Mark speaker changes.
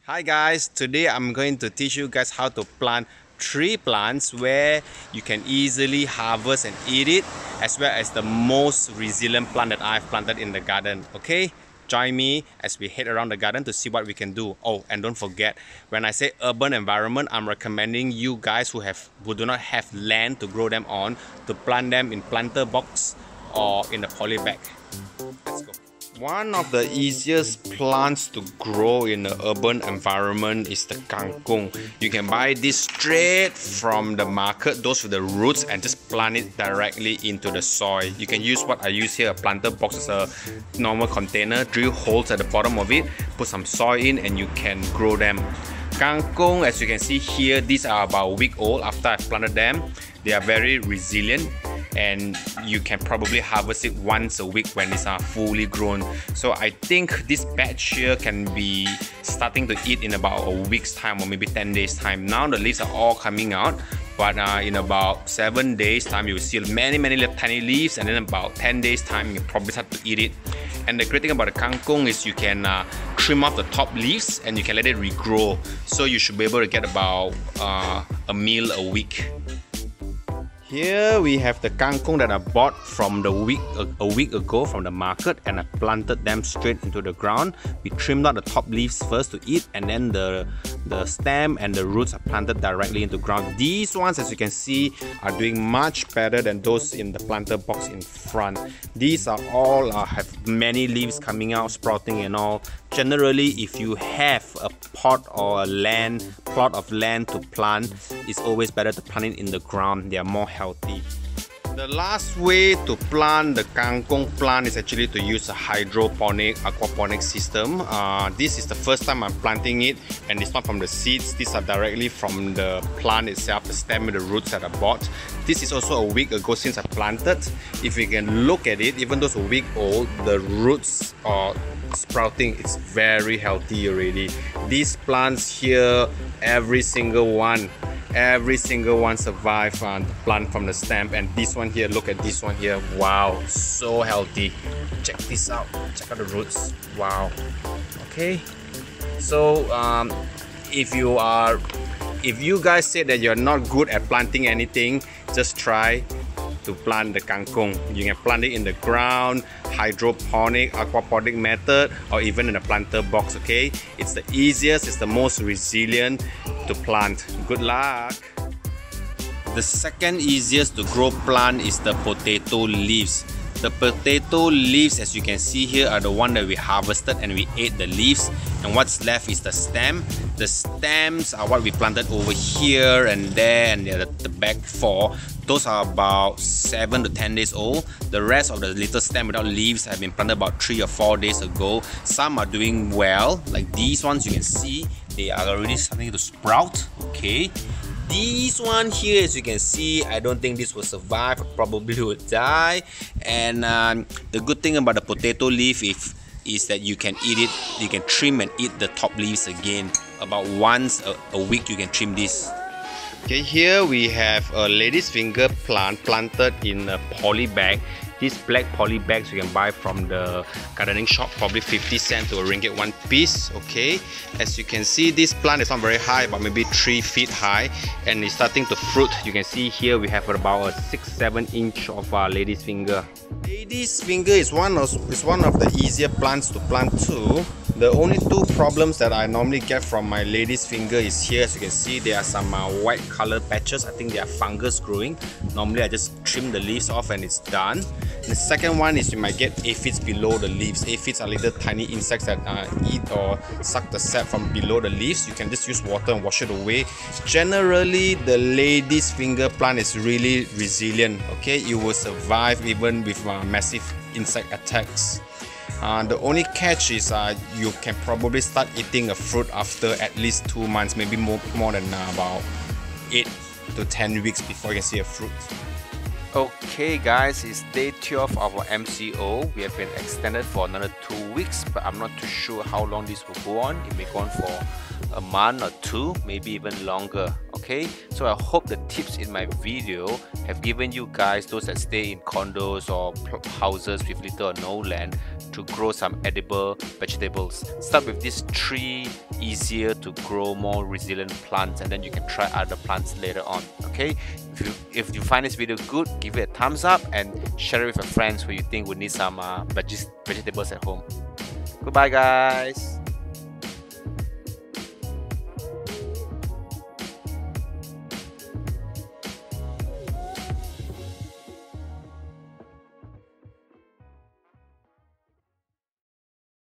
Speaker 1: Hi guys, today I'm going to teach you guys how to plant tree plants where you can easily harvest and eat it, as well as the most resilient plant that I've planted in the garden. Okay, join me as we head around the garden to see what we can do. Oh, and don't forget, when I say urban environment, I'm recommending you guys who do not have land to grow them on to plant them in planter box or in a poly bag. Let's go. One of the easiest plants to grow in an urban environment is the kangkung. You can buy this straight from the market, those with the roots, and just plant it directly into the soil. You can use what I use here, a planter box as a normal container, drill holes at the bottom of it, put some soil in, and you can grow them. Kangkung, as you can see here, these are about a week old after I've planted them. They are very resilient, and you can probably harvest it once a week when it's fully grown. So I think this batch here can be starting to eat in about a week's time or maybe 10 days time. Now the leaves are all coming out, but in about 7 days time you'll see many little tiny leaves, and then about 10 days time you probably start to eat it. And the great thing about the kangkung is you can trim off the top leaves and you can let it regrow. So you should be able to get about a meal a week. Here we have the kangkung that I bought from a week ago from the market, and I planted them straight into the ground. We trimmed out the top leaves first to eat, and then the stem and the roots are planted directly into the ground. These ones, as you can see, are doing much better than those in the planter box in front. These are all have many leaves coming out, sprouting and all. Generally, if you have a pot or a plot of land to plant, it's always better to plant it in the ground. They are more healthy. The last way to plant the kangkung plant is actually to use a hydroponic aquaponics system. This is the first time I'm planting it, and it's not from the seeds. These are directly from the plant itself, the stem and the roots that I bought. This is also a week ago since I planted. If you can look at it, even though it's a week old, the roots are sprouting. It's very healthy already. These plants here, every single one survived plant from the stem. And this one here, look at this one here, wow, so healthy. Check this out, check out the roots. Wow. Okay, so if you guys say that you're not good at planting anything, just try to plant the kangkung. You can plant it in the ground, hydroponic, aquaponic method, or even in a planter box. Okay, it's the easiest, it's the most resilient to plant. Good luck. The second easiest to grow plant is the potato leaves. The potato leaves, as you can see here, are the one that we harvested and we ate the leaves, and what's left is the stem. The stems are what we planted over here and there, and the back 4. Those are about 7 to 10 days old. The rest of the little stem without leaves have been planted about 3 or 4 days ago. Some are doing well, like these ones. You can see they are already starting to sprout. Okay, this one here, as you can see, I don't think this will survive, probably will die. And the good thing about the potato leaf is that you can eat it, you can trim and eat the top leaves again. About once a week you can trim this. Okay, here we have a lady's finger plant planted in a poly bag. These black poly bags you can buy from the gardening shop, probably 50 cents to a ringgit one piece. Okay, as you can see, this plant is not very high, but maybe 3 feet high, and it's starting to fruit. You can see here we have about a 6-7 inch of lady's finger. Lady's finger is one of the easier plants to plant too. The only 2 problems that I normally get from my lady's finger is here. As you can see, there are some white color patches. I think they are fungus growing. Normally I just trim the leaves off and it's done. The second one is you might get aphids below the leaves. Aphids are little tiny insects that eat or suck the sap from below the leaves. You can just use water and wash it away. Generally, the lady's finger plant is really resilient. Okay, it will survive even with massive insect attacks. The only catch is you can probably start eating a fruit after at least 2 months, maybe more than about 8 to 10 weeks before you can see a fruit. Okay guys, it's day 12 of our MCO. We have been extended for another 2 weeks, but I'm not too sure how long this will go on. It may go on for a month or 2, maybe even longer. Okay. Okay, so I hope the tips in my video have given you guys, those that stay in condos or houses with little or no land, to grow some edible vegetables. Start with these 3 easier to grow, more resilient plants, and then you can try other plants later on. Okay, if you find this video good, give it a thumbs up and share it with your friends who you think would need some vegetables at home. Goodbye guys.